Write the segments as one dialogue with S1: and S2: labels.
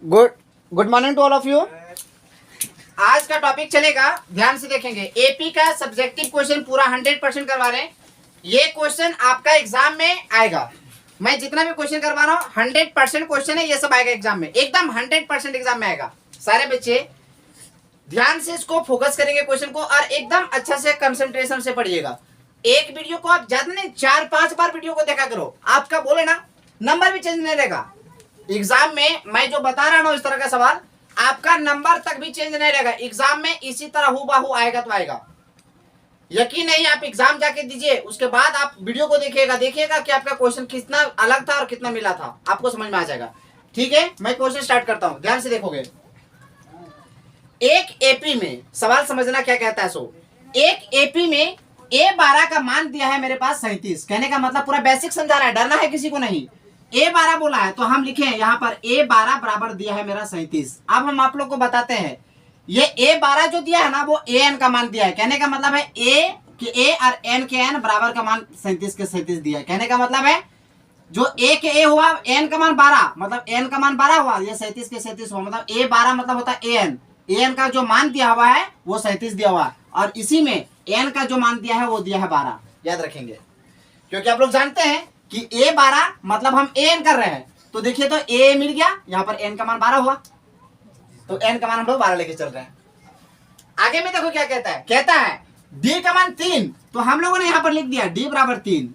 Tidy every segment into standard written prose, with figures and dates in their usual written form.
S1: Good good morning to all of you. आज का topic चलेगा, ध्यान से देखेंगे। एपी का सब्जेक्टिव क्वेश्चन पूरा 100% करवा रहे हैं। ये क्वेश्चन आपका एग्जाम में आएगा। मैं जितना भी क्वेश्चन करवा रहा हूँ 100% क्वेश्चन है, ये सब आएगा एग्जाम में, एकदम 100% एग्जाम में आएगा। सारे बच्चे ध्यान से इसको फोकस करेंगे क्वेश्चन को और एकदम अच्छा से कंसंट्रेशन से पढ़िएगा। एक वीडियो को आप ज्यादा नहीं 4-5 बार वीडियो को देखा करो, आपका बोले ना नंबर भी चेंज नहीं रहेगा। एग्जाम में मैं जो बता रहा हूँ इस तरह का सवाल, आपका नंबर तक भी चेंज नहीं रहेगा। एग्जाम में इसी तरह हूबहू आएगा तो आएगा। यकीन नहीं, आप एग्जाम जाके दीजिए, उसके बाद आप वीडियो को देखिएगा कि आपका क्वेश्चन कितना अलग था और कितना मिला था, आपको समझ में आ जाएगा। ठीक है, मैं क्वेश्चन स्टार्ट करता हूँ, ध्यान से देखोगे। एक एपी में सवाल समझना क्या कहता है। सो एक एपी में A12 का मान दिया है मेरे पास 37। कहने का मतलब पूरा बेसिक समझा रहा है, डरना है किसी को नहीं। A12 बोला है तो हम लिखे यहाँ पर A12 बराबर दिया है मेरा 37। अब हम आप लोग को बताते हैं, ये A12 जो दिया है ना वो AN का मान दिया है। कहने का मतलब है A और N के N बराबर का मान 37 के 37 दिया है। कहने का मतलब है जो A के A हुआ, N का मान 12, मतलब N का मान 12 हुआ, ये 37 के 37 हुआ, मतलब A12 मतलब होता है AN का जो मान दिया हुआ है वो 37 दिया हुआ है, और इसी में N का जो मान दिया है वो दिया है 12। याद रखेंगे, क्योंकि आप लोग जानते हैं कि A12 मतलब हम AN कर रहे हैं। तो देखिए तो A मिल गया, यहाँ पर N का मान 12 हुआ, तो N का मान हम लोग 12 लेके चल रहे हैं। आगे में देखो क्या कहता है। कहता है D का मान 3, तो हम लोगों ने यहाँ पर लिख दिया D बराबर 3।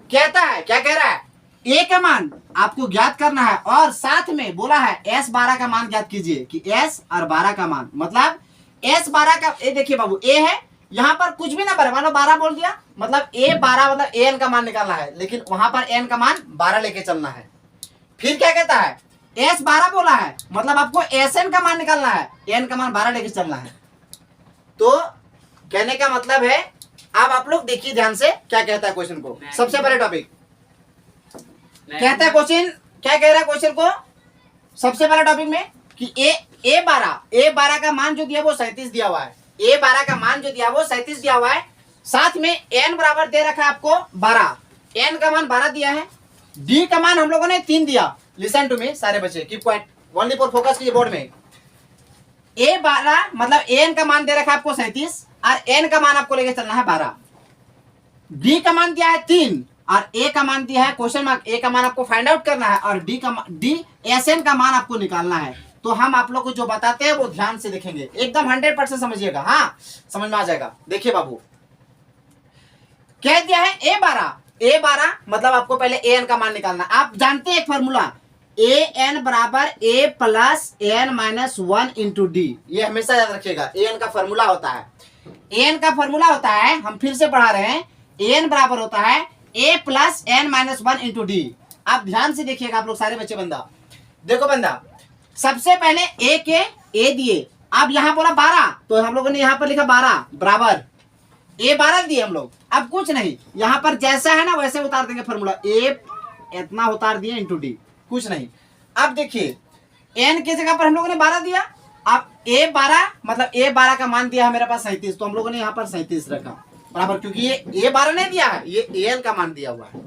S1: कहता है, क्या कह रहा है, A का मान आपको ज्ञात करना है और साथ में बोला है S12 का मान ज्ञात कीजिए, कि S और 12 का मान, मतलब S12 का, ये देखिए बाबू A है, यहाँ पर कुछ भी नंबर है, मानो 12 बोल दिया, मतलब A12 मतलब AN का मान निकालना है, लेकिन वहां पर N का मान 12 लेके चलना है। फिर क्या कहता है, S12 बोला है, मतलब आपको SN का मान निकालना है, N का मान 12 लेके चलना है। तो कहने का मतलब है, अब आप लोग देखिए ध्यान से क्या कहता है क्वेश्चन को। सबसे पहले टॉपिक कहता है, क्वेश्चन क्या कह रहा है क्वेश्चन को, सबसे पहले टॉपिक में कि A12 का मान जो दिया वो 37 दिया हुआ है। A12 का मान जो दिया वो 37 दिया हुआ है, साथ में N बराबर दे रखा है आपको 12, N का मान 12 दिया है, D का मान हम लोगों ने 3 दिया। लिसन टू मी सारे बच्चे, keep quiet, only for focus कीजिए बोर्ड में। A12 मतलब N का मान दे रखा है आपको 37 और N का मान आपको लेके चलना है 12। D का मान दिया है 3 और A का मान दिया है क्वेश्चन मार्क, A का मान आपको फाइंड आउट करना है और D SN का मान आपको निकालना है। तो हम आप लोग को जो बताते हैं वो ध्यान से देखेंगे, एकदम 100% समझिएगा। हाँ, समझ में आ जाएगा। देखिए बाबू, कह दिया है A12 मतलब आपको पहले AN का मान निकालना। आप जानते हैं एक फॉर्मूला, AN बराबर A plus AN minus 1 into D, ये हमेशा याद रखिएगा। AN का फॉर्मूला होता है, AN का फॉर्मूला होता है, हम फिर से पढ़ा रहे हैं, AN बराबर होता है A plus N minus 1 into D। आप ध्यान से देखिएगा आप लोग सारे बच्चे। बंदा देखो, बंदा सबसे पहले A के A दिए, अब यहाँ बोला 12, तो हम लोगों ने यहाँ पर लिखा 12 बराबर A12 दिए हम लोग। अब कुछ नहीं, यहाँ पर जैसा है ना वैसे उतार देंगे फॉर्मूला, A इतना उतार दिए इंटू D, कुछ नहीं। अब देखिए N की जगह पर हम लोगों ने 12 दिया, अब A12 मतलब A12 का मान दिया है मेरे पास 37, तो हम लोगों ने यहाँ पर 37 रखा बराबर, क्योंकि ये A12 नहीं दिया है, ये AN का मान दिया हुआ है।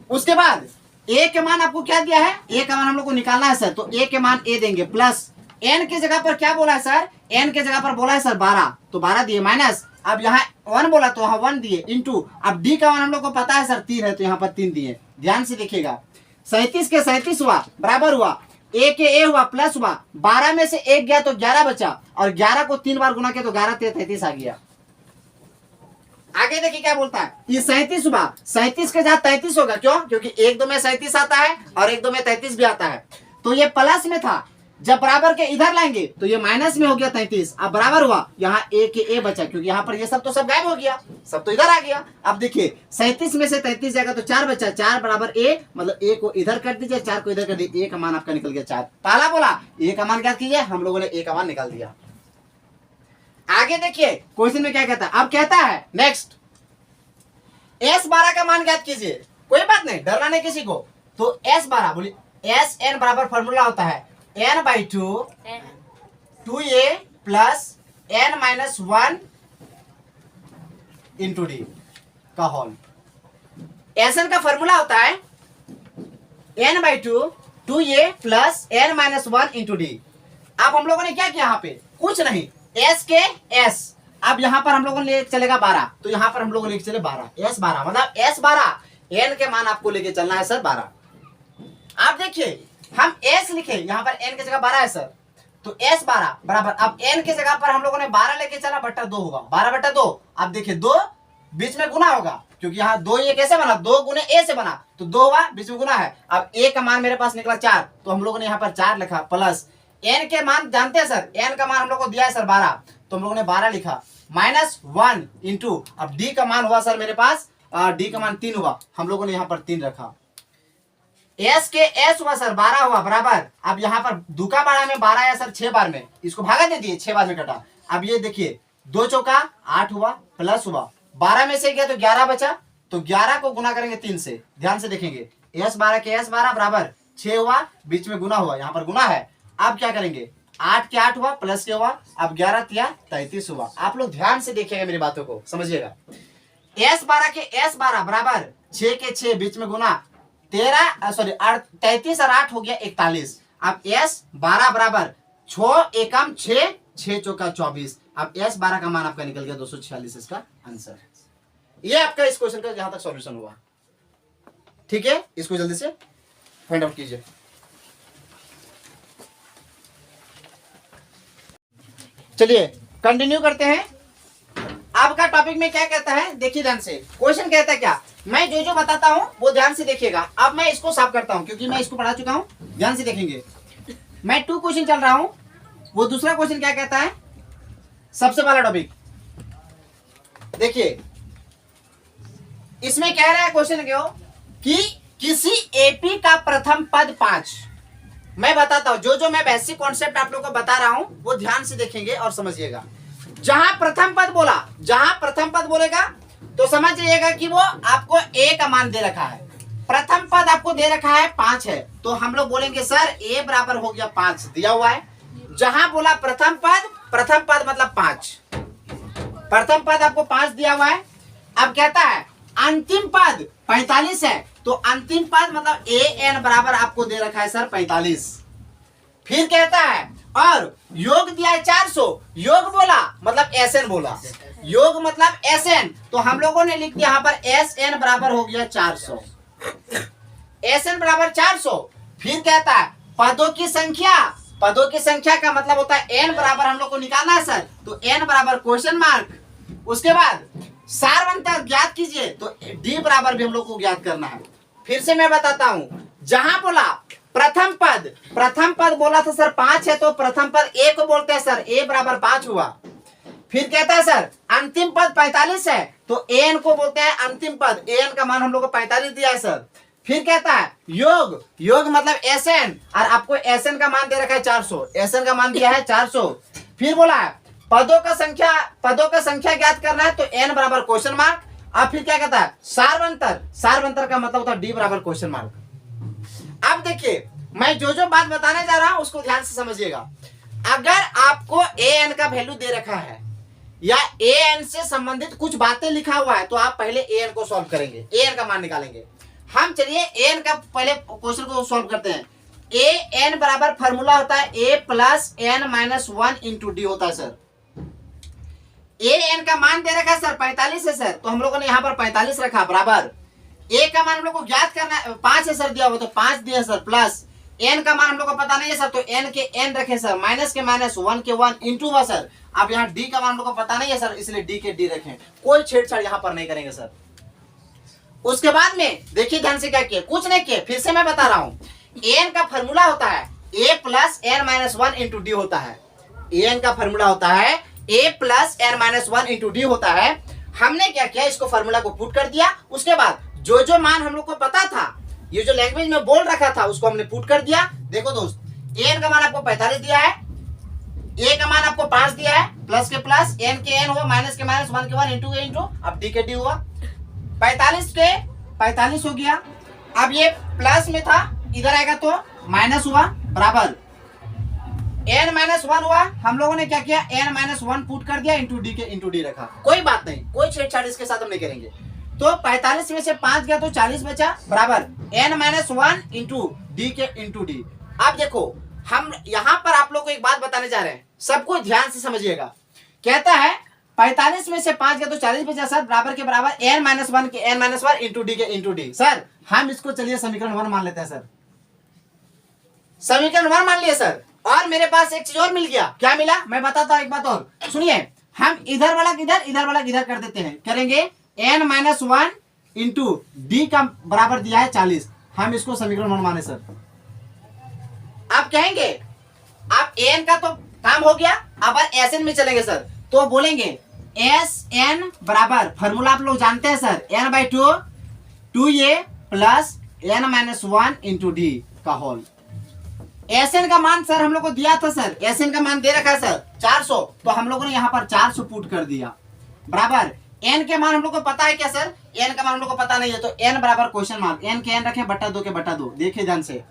S1: उसके बाद A के मान आपको क्या दिया है, A का मान हम लोग को निकालना है सर, तो A के मान A देंगे, प्लस N की जगह पर क्या बोला है सर, N के जगह पर बोला है सर 12, तो 12 दिए, माइनस अब यहाँ 1 बोला तो यहाँ 1 दिए, इंटू अब D का मान हम लोग को पता है सर 3 है, तो यहाँ पर 3 दिए। ध्यान से देखिएगा, 37 के 37 हुआ बराबर हुआ, A के A हुआ प्लस हुआ, 12 में से 1 गया तो 11 बचा, और 11 को 3 बार गुना किया तो 11 33 आ गया। आगे देखिए क्या बोलता है, ये 37 हुआ, 37 के साथ 33 होगा, क्यों, क्योंकि 1-2 में 37 आता है और 1-2 में 33 भी आता है, तो ये प्लस में था, जब बराबर के इधर लाएंगे तो ये माइनस में हो गया 33। अब बराबर हुआ, यहाँ A के A बचा, क्योंकि यहाँ पर ये सब तो सब गायब हो गया, सब तो इधर आ गया। अब देखिए 37 में से 33 जाएगा तो 4 बचा, 4 बराबर A, मतलब A को इधर कर दीजिए, 4 को इधर कर दीजिए, A का मान आपका निकल गया 4। पहला बोला A का मान ज्ञात कीजिए, हम लोगों ने A का मान निकाल दिया। आगे देखिए क्वेश्चन में क्या कहता है, अब कहता है नेक्स्ट S12 का मान ज्ञात कीजिए। कोई बात नहीं, डरना नहीं किसी को। तो S12 बोलिए, SN बराबर फॉर्मूला होता है N/2 2A plus N minus 1 into D का होल। SN का फॉर्मूला होता है n बाई टू ये plus n minus 1 into D. अब हम लोगों ने क्या किया यहाँ पे, कुछ नहीं, s के s, अब यहाँ पर हम लोगों ने ले चलेगा 12, तो यहाँ पर हम लोग लेके चले 12, s 12 मतलब s 12, n के मान आपको लेके चलना है सर 12। आप देखिए हम s लिखे, यहाँ पर n की जगह 12 है सर, तो s 12 बराबर, अब n की जगह पर हम लोगों ने 12 लेके चला, बट्टा 2 होगा, 12/2। अब देखिए 2 बीच में गुना होगा, क्योंकि यहाँ 2 ये कैसे बना, 2 गुने a से बना, तो 2 हुआ, बीच में गुना है। अब a का मान मेरे पास निकला 4, तो हम लोगों ने यहाँ पर 4 लिखा, प्लस n के मान जानते हैं सर, n का मान हम लोग को दिया है सर 12, तो हम लोगों ने 12 लिखा, माइनस 1 इंटू, अब d का मान हुआ सर मेरे पास, d का मान 3 हुआ, हम लोगों ने यहाँ पर 3 रखा, s के s हुआ सर 12 हुआ बराबर। अब यहाँ पर दुका बाड़ा में 12 है सर 6 बार में, इसको भागा दे दिए, 6 बार में कटा। अब ये देखिए 2 चौका 8 हुआ, प्लस हुआ 12 में से गया तो 11 बचा, तो 11 को गुना करेंगे 3 से, ध्यान से देखेंगे, s 12 के s 12 बराबर 6 हुआ, बीच में गुना हुआ, यहाँ पर गुना है। अब क्या करेंगे, 8 के 8 हुआ, प्लस के हुआ, अब 11 तिया 33 हुआ। आप लोग ध्यान से देखिएगा, मेरी बातों को समझिएगा, s 12 के s 12 बराबर 6 के 6, बीच में गुना 33 और 8 हो गया 41। अब s 12 बराबर 6 एकम 6, 6 चौका 24। अब s 12 का मान आपका निकल गया 246, इसका आंसर। ये आपका इस क्वेश्चन का जहां तक सॉल्यूशन हुआ, ठीक है, इसको जल्दी से फाइंड आउट कीजिए। चलिए कंटिन्यू करते हैं। आपका टॉपिक में क्या कहता है, देखिए ध्यान से, क्वेश्चन कहता है क्या, मैं जो जो बताता हूं वो ध्यान से देखिएगा। अब मैं इसको साफ करता हूं, क्योंकि मैं इसको पढ़ा चुका हूं, ध्यान से देखेंगे। मैं 2 क्वेश्चन चल रहा हूं, वो दूसरा क्वेश्चन क्या कहता है, सबसे पहला टॉपिक देखिए, इसमें कह रहा है क्वेश्चन क्यों कि किसी एपी का प्रथम पद 5। मैं बताता हूं, जो जो मैं बेसिक कॉन्सेप्ट आप लोगों को बता रहा हूं वो ध्यान से देखेंगे और समझिएगा। जहां प्रथम पद बोला, जहां प्रथम पद बोलेगा तो समझ जाइएगा कि वो आपको a का मान दे रखा है। प्रथम पद आपको दे रखा है 5 है, तो हम लोग बोलेंगे सर a बराबर हो गया 5, दिया हुआ है। जहां बोला प्रथम पद मतलब 5, प्रथम पद आपको 5 दिया हुआ है। अब कहता है अंतिम पद 45 है, तो अंतिम पद मतलब an बराबर आपको दे रखा है सर 45। फिर कहता है और योग दिया है 400, योग बोला मतलब SN बोला, योग मतलब SN, तो हम लोगों ने लिख दिया यहाँ पर SN बराबर हो गया 400, SN बराबर 400। फिर कहता है पदों की संख्या, पदों की संख्या का मतलब होता है n बराबर हम लोग को निकालना है सर, तो n बराबर क्वेश्चन मार्क। उसके बाद सारवंतर ज्ञात कीजिए, तो d बराबर भी हम लोग को ज्ञात करना है। फिर से मैं बताता हूं, जहां बोला प्रथम पद बोला था सर 5 है, तो प्रथम पद a को बोलते हैं सर, a बराबर 5 हुआ। फिर कहता है सर अंतिम पद 45 है, तो an को बोलते हैं अंतिम पद, an का मान हम लोग को 45 दिया है सर। फिर कहता है योग मतलब SN, और आपको SN का मान दे रखा है 400, SN का मान दिया है 400। फिर बोला है पदों का संख्या ज्ञात करना है, तो n बराबर क्वेश्चन मार्क। अब फिर क्या कहता है सारवंतर का मतलब होता है d बराबर क्वेश्चन मार्क। अब देखिए मैं जो जो बात बताने जा रहा हूं उसको ध्यान से समझिएगा। अगर आपको an का वैल्यू दे रखा है या an से संबंधित कुछ बातें लिखा हुआ है, तो आप पहले an को सॉल्व करेंगे, an का मान निकालेंगे। हम चलिए an का पहले क्वेश्चन को सॉल्व करते हैं। an बराबर फॉर्मूला होता है a plus n minus 1 into D होता है सर। an का मान दे रखा है सर 45 है सर, तो हम लोगों ने यहाँ पर 45 रखा बराबर। a का मान हम लोग को ज्ञात करना है, 5 है सर दिया हुआ, तो 5 दिया सर, प्लस n का मान हम लोग को पता नहीं है सर, तो n के n रखे सर, माइनस के माइनस 1 के 1 इंटू हुआ सर। अब यहाँ d का मान हम लोग को पता नहीं है सर, इसलिए d के d रखें, कोई छेड़छाड़ यहाँ पर नहीं करेंगे सर। उसके बाद में देखिए ध्यान से क्या किए, कुछ नहीं किए, फिर से मैं बता रहा हूँ। n का फॉर्मूला होता है a plus n minus 1 into D होता है। an का फॉर्मूला होता है a plus n minus 1 into D होता है। हमने क्या किया, इसको फॉर्मूला को पुट कर दिया। उसके बाद जो जो मान हम लोग को पता था, ये जो लैंग्वेज में बोल रखा था, उसको हमने पुट कर दिया। देखो दोस्त, n का मान आपको 45 दिया है, a का मान आपको 5 दिया है, प्लस के प्लस, n के n हुआ, माइनस के माइनस, 1 के 1 इंटू इंटू, अब d के d हुआ, 45 के 45 हो गया। अब ये प्लस में था, इधर आएगा तो माइनस हुआ बराबर, n माइनस 1 हुआ। हम लोगों ने क्या किया, n माइनस 1 पुट कर दिया, इंटू डी के इंटू डी रखा। कोई बात नहीं, कोई छेड़छाड़ इसके साथ हम नहीं करेंगे। तो 45 में से 5 गया तो 40 बचा, बराबर n-1 इंटू डी के इंटू डी। अब देखो हम यहां पर आप लोग को एक बात बताने जा रहे हैं, सबको ध्यान से समझिएगा। कहता है 45 में से 5 गया तो 40 बचा सर, बराबर के बराबर n-1 के n-1 इंटू डी के इंटू डी। सर हम इसको चलिए समीकरण 1 मान लेते हैं सर, समीकरण 1 मान लिए सर। और मेरे पास एक चीज और मिल गया, क्या मिला मैं बताता हूं एक बात और सुनिए। हम इधर वाला इधर, इधर वाला इधर कर देते हैं, करेंगे n-1 इंटू डी का बराबर दिया है 40, हम इसको समीकरण 1 माने सर। आप कहेंगे आप n का तो काम हो गया, अब Sn में चलेंगे सर, तो बोलेंगे Sn बराबर फॉर्मूला आप लोग जानते हैं sir, n/2 2a plus n-1 into D का होल। Sn का मान सर हम लोग को दिया था सर, Sn का मान दे रखा है सर 400, तो हम लोगों ने यहाँ पर 400 पुट कर दिया, बराबर n के मान हम लोग को पता है क्या सर, n का मान हम लोग को पता नहीं है, तो n बराबर क्वेश्चन मार्क, n के n रखे बटा 2 के बटा 2। देखिए ध्यान से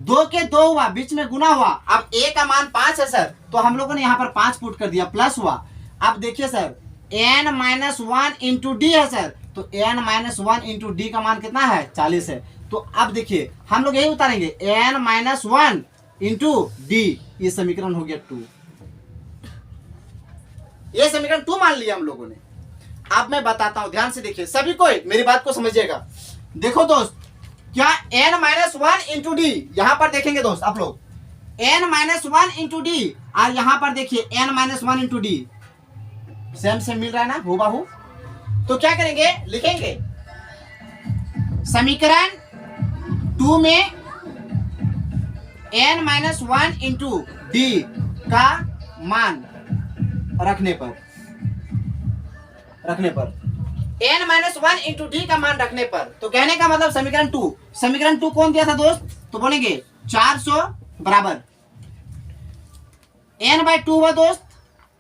S1: 2 के 2 हुआ, बीच में गुना हुआ, अब a का मान 5 है सर, तो हम लोगों ने यहाँ पर 5 पुट कर दिया, प्लस हुआ। अब देखिए सर n-1 इंटू डी है सर, तो n-1 इंटू डी का मान कितना है 40 है, तो अब देखिए हम लोग यही उतारेंगे n-1 इंटू डी, ये समीकरण हो गया 2, ये समीकरण 2 मान लिया हम लोगों ने। अब मैं बताता हूं, ध्यान से देखिए सभी कोई मेरी बात को समझिएगा। देखो दोस्त, क्या n-1 इंटू डी, यहां पर देखेंगे दोस्त आप लोग n-1 इंटू डी, और यहां पर देखिए n-1 into D same same मिल रहा है ना हूबहू, तो क्या करेंगे लिखेंगे समीकरण 2 में n-1 इंटू डी का मान रखने पर n-1 इंटू डी का मान रखने पर, तो कहने का मतलब समीकरण 2 कौन दिया था दोस्त, तो बोलेंगे 400 बराबर n/2 हुआ दोस्त।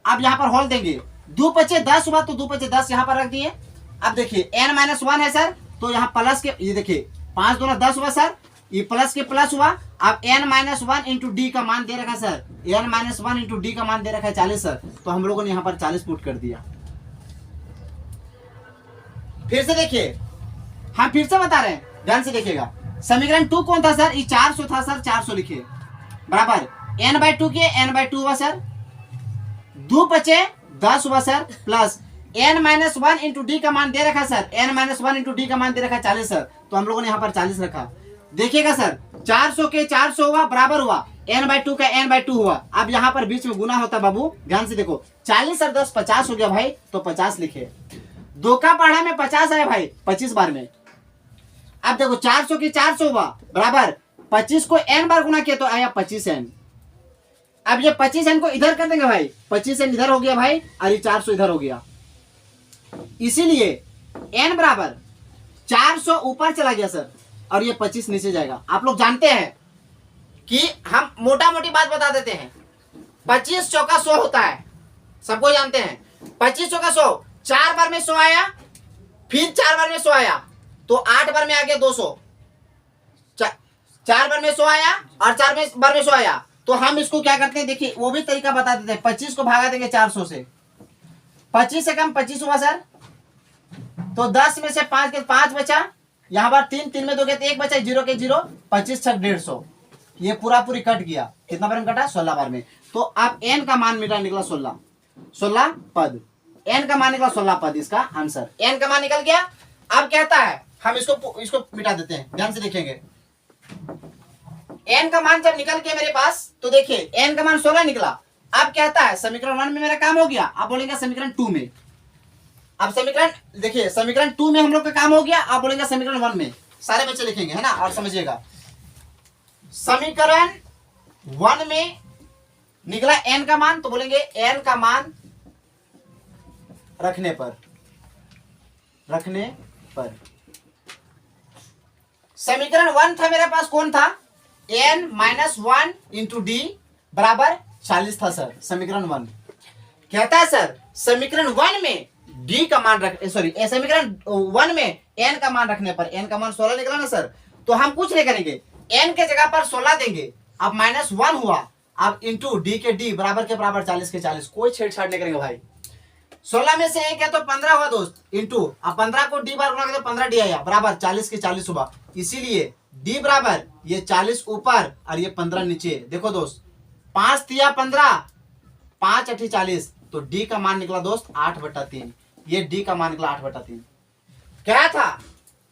S1: अब यहाँ पर होल देंगे, 2 पचे 10 हुआ, तो 2 पचे 10 यहाँ पर रख दिए। अब देखिए n-1 है सर, तो यहाँ प्लस के, ये देखिए 5 दूना 10 हुआ सर, ये प्लस के प्लस हुआ। अब n-1 इंटू डी का मान दे रखा है सर, n-1 इंटू डी का मान दे रखा है 40 सर, तो हम लोगों ने यहाँ पर 40 पुट कर दिया। फिर से देखिए, हम फिर से बता रहे हैं, ध्यान से देखिएगा। समीकरण 2 कौन था सर, ये 400 था सर, 400 लिखिए, बराबर n/2 के n/2 हुआ सर, 2 पचे 10 हुआ sir, plus n-1 into D का मान दे रखा सर, n-1 इंटू डी का मान दे रखा 40 सर, तो हम लोगों ने यहाँ पर 40 रखा। देखिएगा सर 400 के 400 हुआ, बराबर हुआ n/2 का n/2 हुआ। अब यहाँ पर बीच में गुना होता बाबू, ध्यान से देखो 40 और 10 50 हो गया भाई, तो 50 लिखे। 2 का पढ़ा में 50 आया भाई 25 बार में। अब देखो 400 की 400 हुआ, बराबर 25 को n बार गुना किया तो आया 25n। अब ये 25n को इधर कर देंगे भाई, 25n इधर हो गया भाई, और ये 400 इधर हो गया, इसीलिए n बराबर 400 ऊपर चला गया सर, और ये 25 नीचे जाएगा। आप लोग जानते हैं कि हम मोटा मोटी बात बता देते हैं, 25 चौका 100 होता है, सबको जानते हैं। 25 चौका 100, 4 बार में 100 आया, फिर 4 बार में 100 आया, तो 8 बार में आ गया 200। 4 बार में 100 आया और 4 बार में 100 आया, तो हम इसको क्या करते हैं, देखिए वो भी तरीका बता देते हैं। 25 को भागा देंगे 400 से, 25 से कम 25 हुआ सर, तो 10 में से 5 के 5 बचा, यहाँ पर 3 में 2 के 1 बचा, 0 के 0, 25 छक 150, ये पूरा पूरी कट गया। कितना बार में कटा, 16 बार में। तो अब n का मान मेरा निकला 16 पद, n का मान निकला 16 पद, इसका आंसर n का मान निकल गया। अब कहता है हम इसको मिटा देते हैं, ध्यान से देखेंगे। n का मान जब निकल के मेरे पास, तो देखिए n का मान 16 निकला। अब कहता है समीकरण 1 में मेरा काम हो गया, आप बोलेंगे समीकरण 2 में। अब समीकरण देखिए, समीकरण 2 में हम लोग का काम हो गया, आप बोलेंगे समीकरण 1 में। सारे बच्चे लिखेंगे, है ना, और समझिएगा। समीकरण 1 में निकला n का मान, तो बोलेंगे n का मान रखने पर। समीकरण 1 था मेरे पास, कौन था, n-1 इंटू डी बराबर 40 था सर, समीकरण 1। कहता है सर समीकरण 1 में डी का मान समीकरण 1 में n का मान रखने पर, n का मान 16 निकला ना सर, तो हम कुछ नहीं करेंगे, n के जगह पर 16 देंगे। अब -1 हुआ, अब इंटू डी के डी बराबर के बराबर 40 के 40, कोई छेड़छाड़ नहीं करेंगे भाई। 16 में से 1 है तो 15 हुआ दोस्त, इंटू अब 15 को डी बार गुना तो 15 डी आया बराबर 40 के 40 हुआ। इसीलिए डी बराबर ये 40 ऊपर और ये 15 नीचे। देखो दोस्त 5 तिया 15, 5 अठी 40, तो डी का मान निकला दोस्त 8/3। ये डी का मान निकला 8/3। क्या था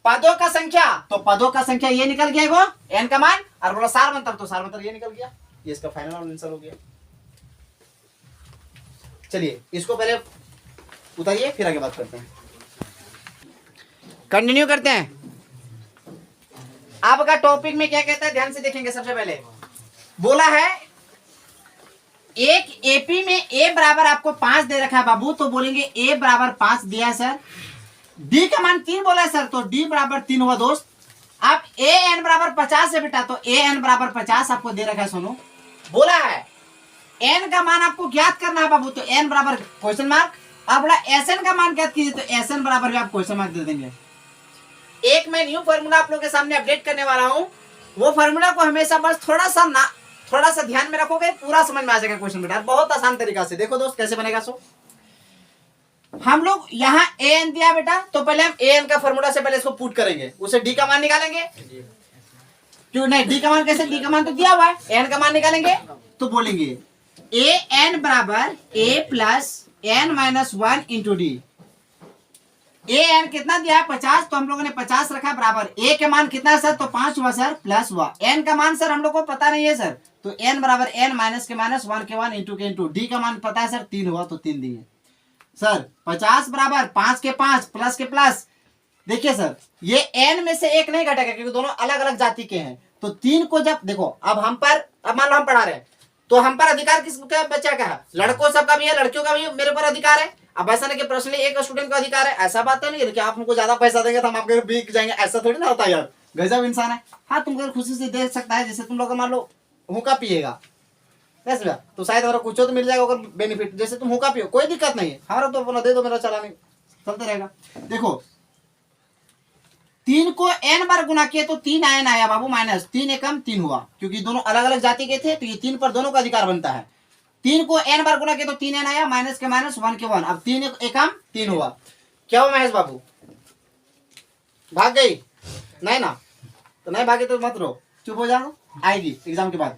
S1: पदों का संख्या, तो पदों का संख्या ये निकल गया वो एन का मान, और बोला सारवंतर तो सारवंतर ये निकल गया। ये इसका फाइनल आंसर हो गया। चलिए इसको पहले उतारिए फिर आगे बात करते हैं, कंटिन्यू करते हैं। आपका टॉपिक में क्या कहता है ध्यान से देखेंगे। सबसे पहले बोला है एक एपी में ए बराबर आपको 5 दे रखा है बाबू, तो बोलेंगे ए बराबर 5 दिया है सर। डी का मान 3 बोला है सर, तो डी बराबर 3 हुआ दोस्त। अब ए एन बराबर 50 है बेटा, तो ए एन बराबर 50 आपको दे रखा है। सुनो बोला है एन का मान आपको ज्ञात करना है बाबू, तो एन बराबर क्वेश्चन मार्क। अब बोला एस एन का मान ज्ञात कीजिए, तो एस एन बराबर भी आप क्वेश्चन मार्क दे देंगे। एक मैं न्यू फॉर्मूला आप लोगों के सामने अपडेट करने वाला हूं, वो फॉर्मूला को हमेशा बस थोड़ा सा ध्यान में रखोगे, पूरा समझ में आ जाएगा क्वेश्चन बेटा, बहुत आसान तरीका से। देखो दोस्त कैसे बनेगा। सो हम लोग यहाँ ए एन दिया बेटा, तो पहले हम ए एन का फॉर्मूला से पहले इसको पुट करेंगे, उसे डी का मान निकालेंगे। क्यों नहीं, डी का मान कैसे, डी का मान तो दिया हुआ है, एन का मान निकालेंगे तो बोलेंगे ए एन बराबर A plus N minus 1 into D. A N कितना दिया है 50, तो हम लोगों ने 50 रखा बराबर ए के मान कितना है सर, तो 5 हुआ सर, प्लस हुआ एन का मान सर हम लोग को पता नहीं है सर, तो एन बराबर एन माइनस के माइनस 1 के 1 इंटू के इंटू। डी का मान पता है सर 3 हुआ, तो 3 दिए सर। 50 बराबर 5 के 5 प्लस के प्लस। देखिए सर ये एन में से एक नहीं घटेगा क्योंकि दोनों अलग अलग जाति के हैं, तो 3 को जब देखो अब हम पर, अब मान लो हम पढ़ा रहे हैं, तो हम पर अधिकार किसका बच्चा का है, लड़कों सबका भी है लड़कियों का भी मेरे पर अधिकार है। अब ऐसा नहीं कि पर्सनली एक स्टूडेंट का अधिकार है, ऐसा बात तो नहीं है कि आप हमको ज्यादा पैसा देंगे तो हम आपके बिक जाएंगे, ऐसा थोड़ी ना होता यार, गजब इंसान है। हाँ तुमको खुशी से दे सकता है, जैसे तुम लोग मान लो हुक्का पिएगा तो शायद अगर कुछ तो मिल जाएगा अगर बेनिफिट, जैसे तुम हुक्का पियो कोई दिक्कत नहीं है, हमारा तो अपना दे दो मेरा चलाने चलते रहेगा। देखो 3 को n बार गुना किए तो 3 n आया बाबू, माइनस 3 एकम 3 हुआ, क्योंकि दोनों अलग अलग जाति के थे तो ये 3 पर दोनों का अधिकार बनता है। 3 को n बार गुना किए तो 3 n आया, माइनस के माइनस 1 के 1, अब 3 एकम 3 हुआ। क्या हुआ महेश बाबू, भाग गई नहीं ना, तो नहीं भागे तो मत रो, चुप हो जाओ, आएगी एग्जाम के बाद।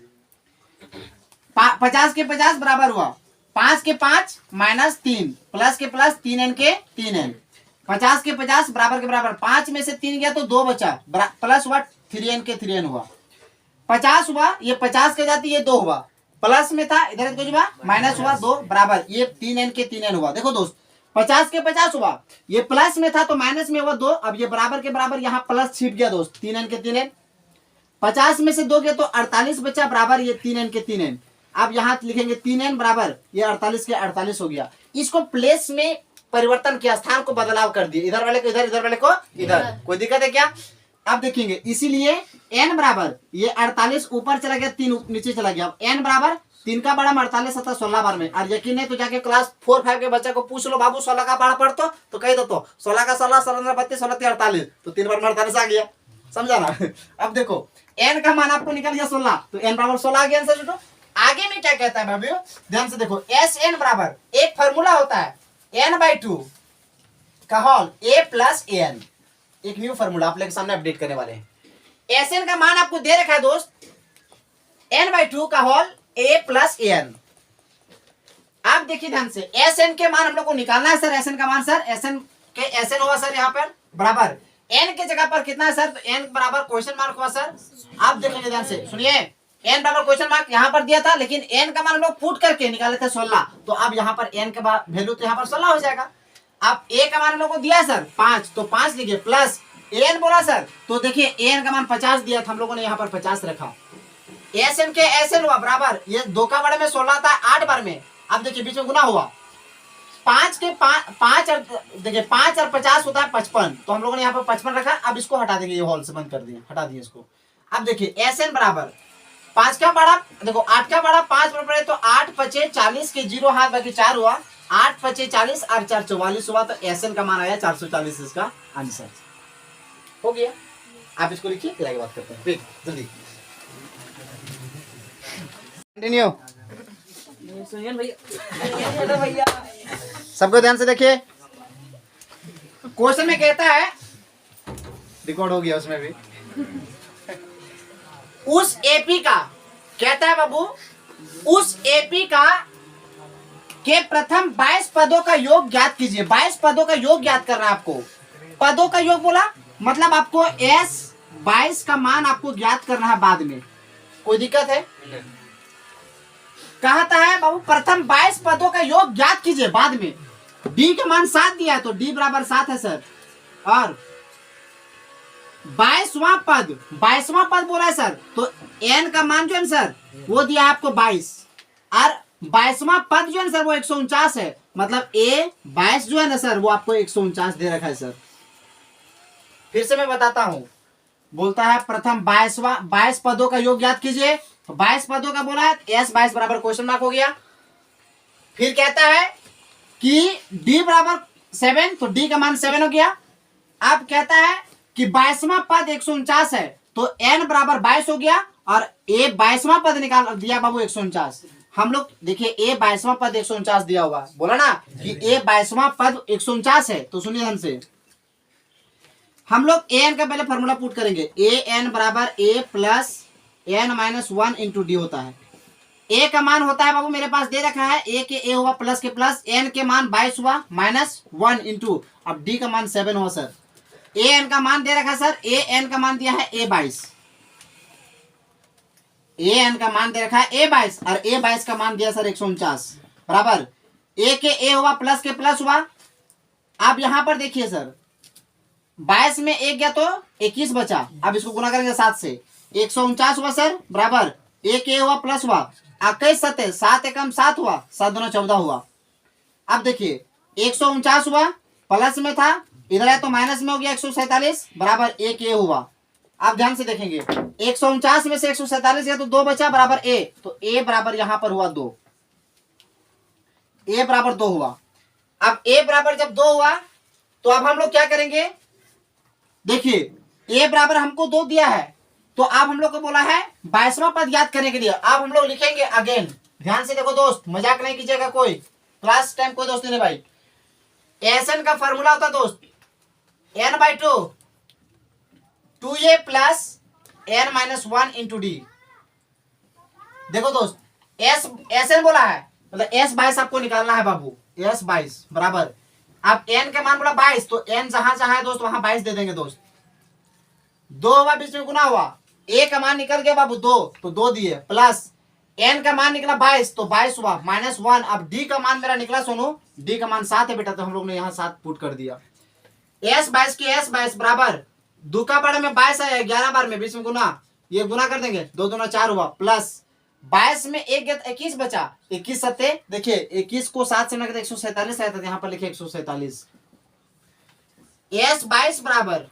S1: 50 के 50 बराबर हुआ 5 के 5 माइनस 3 प्लस के प्लस 3n के 3n। 50 के 50 बराबर के बराबर, 5 में से 3 गया तो 2 बचा, प्लस हुआ 3n के 3n हुआ। 50 हुआ, ये 50 के जाती ये 2 हुआ, प्लस में था इधर कुछ हुआ माइनस हुआ 2 बराबर, ये 3n के 3n हुआ। देखो दोस्त 50 के 50 हुआ, ये प्लस में था तो माइनस में हुआ 2, अब ये बराबर के बराबर यहाँ प्लस छिप गया दोस्त, 3n के 3n। 50 में से 2 गया तो 48 बचा बराबर, ये 3n के 3n। अब यहाँ लिखेंगे 3n बराबर ये 48 के 48 हो गया। इसको प्लेस में परिवर्तन किया, स्थान को बदलाव कर दिए, इधर वाले को इधर, इधर वाले को इधर, कोई दिक्कत है क्या। अब देखेंगे इसीलिए n बराबर ये 48 ऊपर चला गया, 3 नीचे चला गया। अब n बराबर 3 का बड़ा 48 सत्ता 16 बार में, और यकीन नहीं तो जाके क्लास 4-5 के बच्चे को पूछ लो बाबू 16 का पढ़ पढ़ तो कह दो, तो 16 का 16 16 32 16 48, तो 3 बार में 48 आ गया, समझा ना। अब देखो n का मान आपको निकल गया 16, तो n बराबर 16 आ गया आंसर। जो आगे में क्या कहता है भाइयों ध्यान से देखो, एस एन बराबर एक फॉर्मूला होता है n/2 का होल a प्लस an, एक न्यू फॉर्मूला आप लोग के सामने अपडेट करने वाले हैं। एस एन का मान आपको दे रखा है दोस्त n/2 का होल a प्लस an। आप देखिए ध्यान से एस एन के मान हम लोग को निकालना है सर, एस एन का मान सर, एस एन के एस एन हुआ सर यहाँ पर बराबर n के जगह पर कितना है सर, तो n बराबर क्वेश्चन मार्क हुआ सर। आप देखेंगे ध्यान से सुनिए, n बराबर क्वेश्चन मार्क यहाँ पर दिया था, लेकिन n का मान हम लोग पुट करके निकाले थे 16, तो अब यहाँ पर n का वैल्यू तो यहाँ पर 16 हो जाएगा। अब a का मान हम लोग को दिया सर 5, तो 5 लिखिए, प्लस an बोला सर, तो देखिए an का मान 50 दिया था, हम लोगों ने यहाँ पर 50 रखा। एस के एस एन हुआ बराबर, ये 2 का बड़े में 16 था 8 बार में, अब देखिए बीच में गुना हुआ, 5 के 5 और देखिए 5 और 50 होता है 55, तो हम लोगों ने यहाँ पर 55 रखा। अब इसको हटा देंगे, ये हॉल से बंद कर दिए, हटा दिए इसको। अब देखिए एस एन बराबर 5 का बड़ा देखो 8 का बड़ा 5 पर पड़े तो 8 5 40 के 0 हाथ बाकी 4 हुआ, 8 5 40 और 4 44 हुआ, तो एस एन का मान आया 440, इसका आंसर हो गया। आप इसको लिखिए फिर आगे बात करते हैं, फिर जल्दी कंटिन्यू। सबको ध्यान से देखिए, क्वेश्चन में कहता है, रिकॉर्ड हो गया उसमें भी, उस एपी का, कहता है बाबू, उस एपी का के प्रथम 22 पदों का योग ज्ञात कीजिए। 22 पदों का योग ज्ञात करना है आपको। पदों का योग बोला मतलब आपको S 22 का मान आपको ज्ञात करना है बाद में। कोई दिक्कत है? कहता है बाबू प्रथम 22 पदों का योग ज्ञात कीजिए बाद में। D का मान 7 दिया है तो D बराबर 7 है सर। और 22वां पद बोला है सर, तो N का मान जो है सर वो दिया है आपको 22, और 22वां पद जो है सर वो 149 है, मतलब A 22 जो है ना सर वो आपको 149 दे रखा है सर। फिर से मैं बताता हूं, बोलता है प्रथम 22 पदों का योग ज्ञात कीजिए। तो 22 पदों का बोला है, S 22 बराबर क्वेश्चन मार्क हो गया। फिर कहता है कि D बराबर 7, तो D का मान 7 हो गया। अब कहता है कि 22वां पद 149 है, तो N बराबर 22 हो गया, और A 22वां पद निकाल दिया बाबू 149। हम लोग देखिए A 22वां पद 149 दिया हुआ, बोला ना कि A 22वां पद 149 है, तो सुनिए ध्यान से, हम लोग an का पहले फॉर्मूला पुट करेंगे। an बराबर a plus n minus 1 into D होता है। a का मान होता है बाबू मेरे पास दे रखा है, a के a हुआ प्लस के प्लस, n के मान 22 हुआ माइनस 1 इंटू, अब d का मान 7 हुआ सर। an का मान दे रखा है सर, an का मान दिया है a 22, an का मान दे रखा है a 22, और a 22 का मान दिया सर 149 बराबर, a के a हुआ प्लस के प्लस हुआ। अब यहां पर देखिए सर 22 में 1 गया तो 21 बचा, अब इसको गुना करेंगे 7 से, 149 हुआ सर बराबर, 1 a हुआ प्लस हुआ, 21 7 7 एकम 7 हुआ, 7 दूना 14 हुआ। अब देखिए 149 हुआ, प्लस में था, इधर है तो माइनस में हो गया 147 बराबर 1 a हुआ। अब ध्यान से देखेंगे 149 में से 147 गया तो 2 बचा बराबर a, तो a बराबर यहां पर हुआ 2, a बराबर 2 हुआ। अब a बराबर जब 2 हुआ तो अब हम लोग क्या करेंगे, देखिए a बराबर हमको 2 दिया है, तो अब हम लोग को बोला है 22वां पद याद करने के लिए। अब हम लोग लिखेंगे अगेन, ध्यान से देखो दोस्त, मजाक नहीं कीजिएगा कोई, क्लास टाइम कोई दोस्त नहीं भाई। एसएन का फॉर्मूला होता है दोस्त n/2 2a plus n minus 1 into D. देखो दोस्त एसएन बोला है, मतलब S 22 आपको निकालना है बाबू, S 22 बराबर, अब n का मान बोला 22, तो n जहां जहां है दोस्त वहां 22 दे देंगे दोस्त। 2 हुआ बीच में गुना हुआ, a का मान निकल गया बाबू 2, तो 2 दिए, प्लस n का मान निकला 22, तो 22 हुआ माइनस 1। अब d का मान मेरा निकला सोनू, d का मान 7 है बेटा, तो हम लोग ने यहाँ 7 पुट कर दिया। S 22 की S 22 बराबर, 2 का बारे में 22 आया 11 बार में, बीच में गुना, ये गुना कर देंगे, 2 दूना 4 हुआ, प्लस 22 में 1 गया 21 बचा, 21 7 देखिए 21 को 7 से मिला के 147 आया था, यहाँ पर लिखे 147। S 22 बराबर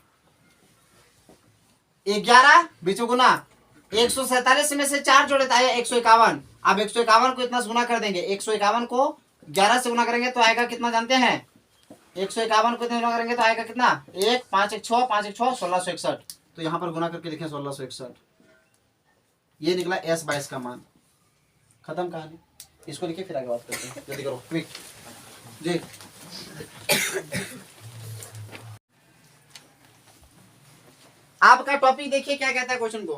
S1: 11 बीच में गुना, 147 में से 4 जोड़े तो आया 151। अब 151 को इतना से गुना कर देंगे, 151 को 11 से गुना करेंगे तो आएगा कितना जानते हैं, 151 को इतना गुना करेंगे तो आएगा कितना, 1 5 1 6 5 1 6 1661, तो यहाँ पर गुना करके लिखे 1661। ये निकला S 22 का मान। खत्म कहानी, इसको लिखे फिर आगे बात करते हैं, जल्दी करो क्विक जी। आपका टॉपिक देखिए क्या कहता है क्वेश्चन को।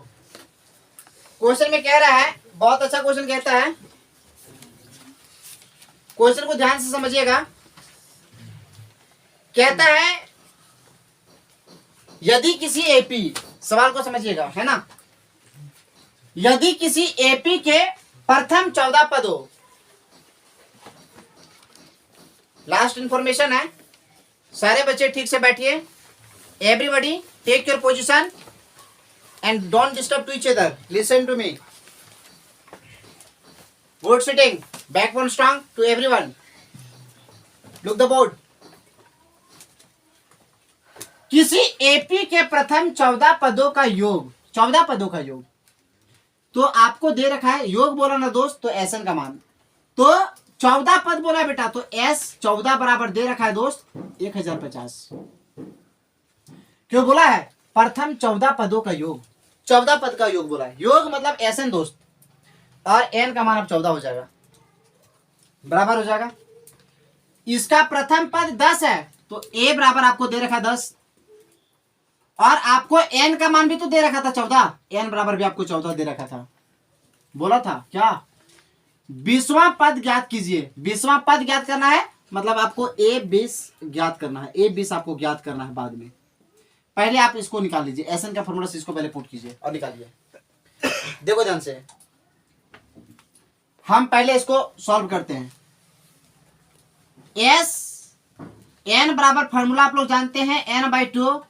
S1: क्वेश्चन में कह रहा है, बहुत अच्छा क्वेश्चन कहता है, क्वेश्चन को ध्यान से समझिएगा। कहता है यदि किसी एपी, सवाल को समझिएगा है ना, यदि किसी एपी के प्रथम 14 पदों, लास्ट इंफॉर्मेशन है, सारे बच्चे ठीक से बैठिए, everybody take your position and don't disturb to each other, listen to me, good sitting, backbone strong to everyone, look the board। किसी एपी के प्रथम 14 पदों का योग, 14 पदों का योग, तो आपको दे रखा है, योग बोला ना दोस्त तो एसएन का मान, तो 14 पद बोला बेटा, तो एस 14 बराबर दे रखा है दोस्त 1050। क्यों बोला है, प्रथम 14 पदों का योग, 14 पद का योग बोला है, योग मतलब एसएन दोस्त, और एन का मान अब 14 हो जाएगा, बराबर हो जाएगा। इसका प्रथम पद 10 है तो a बराबर आपको दे रखा 10, और आपको n का मान भी तो दे रखा था 14, n बराबर भी आपको 14 दे रखा था। बोला था क्या 20वां पद ज्ञात कीजिए। 20वां पद ज्ञात करना है मतलब आपको a20 ज्ञात करना है, a20 आपको ज्ञात करना है बाद में। पहले आप इसको निकाल लीजिए, एसएन का फॉर्मूला से इसको पहले पुट कीजिए और निकालिए। देखो ध्यान से, हम पहले इसको सॉल्व करते हैं। एस एन बराबर फॉर्मूला आप लोग जानते हैं n/2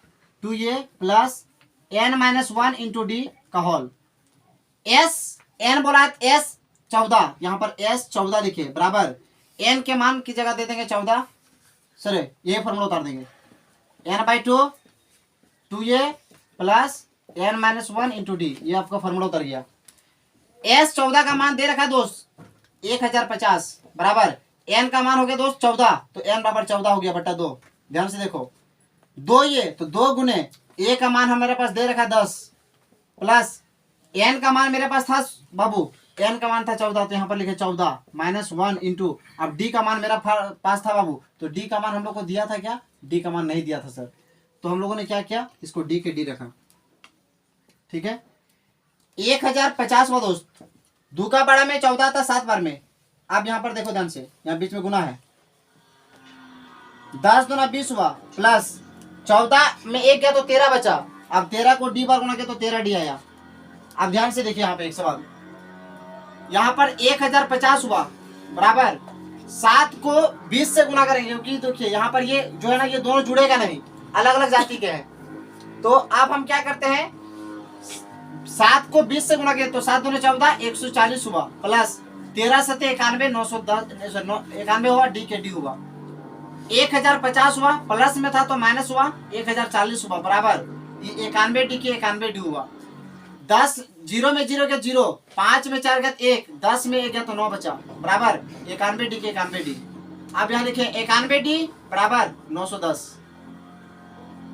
S1: 2a plus n-1 into D का होल। एस एन बोला है एस 14, यहां पर एस 14 लिखे बराबर एन के मान की जगह दे देंगे 14, सॉरी ये फॉर्मूला उतार देंगे n/2 2a plus n-1 into D, ये आपका फॉर्मूला उतर गया। एस 14 का मान दे रखा है दोस्त 1050 बराबर n का मान हो गया दोस्त 14, तो n बराबर 14 हो गया बटा 2। ध्यान से देखो 2 ये तो 2 गुने a का मान हमारे पास दे रखा 10 प्लस n का मान मेरे पास था बाबू, n का मान था 14 तो यहाँ पर लिखे 14 -1 इंटू, अब d का मान मेरा पास था बाबू, तो d का मान हम लोग को दिया था क्या, d का मान नहीं दिया था सर, तो हम लोगों ने क्या किया इसको d के d रखा। ठीक है 1050 हुआ दोस्त, 2 का बड़ा में 14 था 7 बार में। अब यहाँ पर देखो ध्यान से, यहाँ बीच में गुना है, 10 दूना 20 हुआ प्लस 14 में 1 गया तो 13 बचा, अब 13 को d बार गुना किया तो 13 d आया। अब ध्यान से देखिए यहाँ पे एक सवाल, यहाँ पर 1050 हुआ बराबर 7 को 20 से गुना करेंगे, क्योंकि देखिए यहाँ पर ये जो है ना ये दोनों जुड़ेगा नहीं, अलग अलग जाति के हैं। तो अब हम क्या करते हैं 7 को 20 से गुना किया तो 7 दूनी 14 140 हुआ प्लस 13 सते 91 910 91 हुआ, डी के डी हुआ। 1050 हुआ प्लस में था तो माइनस हुआ 1040 हुआ बराबर ये 91 डी के 91 डी हुआ। 10 0 में 0 गया 0, 5 में 4 गया 1, 10 में 1 गया तो 9 बचा बराबर 91 डी के 91 डी। अब यहाँ लिखे 91 डी बराबर 910,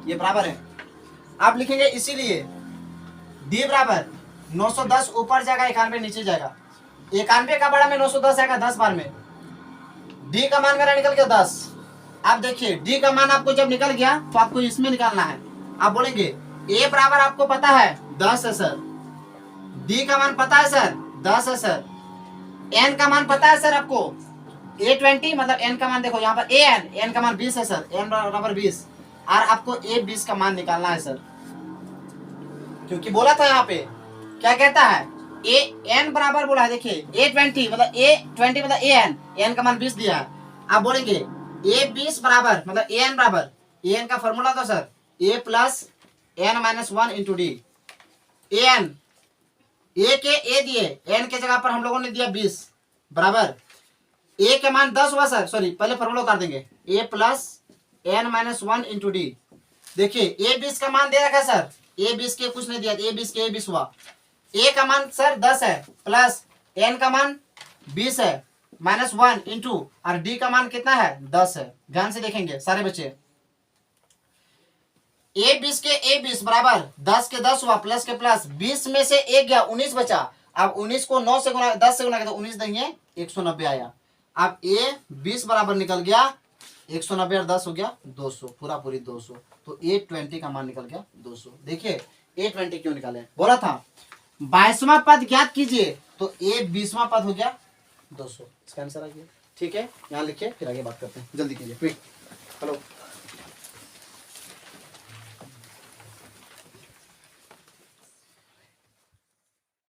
S1: ये बराबर है। आप लिखेंगे इसीलिए डी बराबर 910 ऊपर जाएगा 91 नीचे जाएगा, 91 का बड़ा में 910 आएगा 10 बार में, डी का मान मेरा निकल गया 10। आप देखिए डी का मान आपको जब निकल गया तो आपको इसमें निकालना है। आप बोलेंगे ए बराबर आपको पता है 10 है सर, डी का मान पता है सर 10 है सर, एन का मान पता है सर आपको A20 मतलब एन का मान देखो यहाँ पर एन का मान 20 है सर, एन बराबर 20, और आपको A20 का मान निकालना है सर, क्योंकि बोला था यहाँ पे क्या कहता है ए एन बराबर बोला है, देखिए A20 मतलब एन का मान 20 दिया है। आप बोलेंगे A20 बराबर मतलब एन बराबर, एन का फॉर्मूला था sir a plus n-1 into d. N a के ए दिए, एन के जगह पर हम लोगों ने दिया 20 बराबर ए के मान 10 हुआ सर, सॉरी पहले फॉर्मूला उतार देंगे a plus n-1 into D. देखिए A20 का मान दे रखा है सर, A20 के कुछ नहीं दिया, A20 के A20 हुआ, ए का मान सर 10 है प्लस एन का मान 20 है -1 इंटू और डी का मान कितना है 10 है। ध्यान से देखेंगे सारे बच्चे, A20 के A20 बराबर 10 के 10 हुआ प्लस के प्लस 20 में से 1 गया 19 बचा, अब 19 को 9 से गुना 10 से गुना किया तो 19 देंगे 190 आया। अब A20 बराबर निकल गया 190 और 10 हो गया 200, पूरा पूरी 200, तो A20 का मान निकल गया 200। देखिए A20 क्यों निकाले, बोला था 22वां पद ज्ञात कीजिए, तो A20वां पद हो गया 200, इसका आंसर आ गया। ठीक है यहाँ लिखिए फिर आगे बात करते हैं, जल्दी कीजिए क्विक। हेलो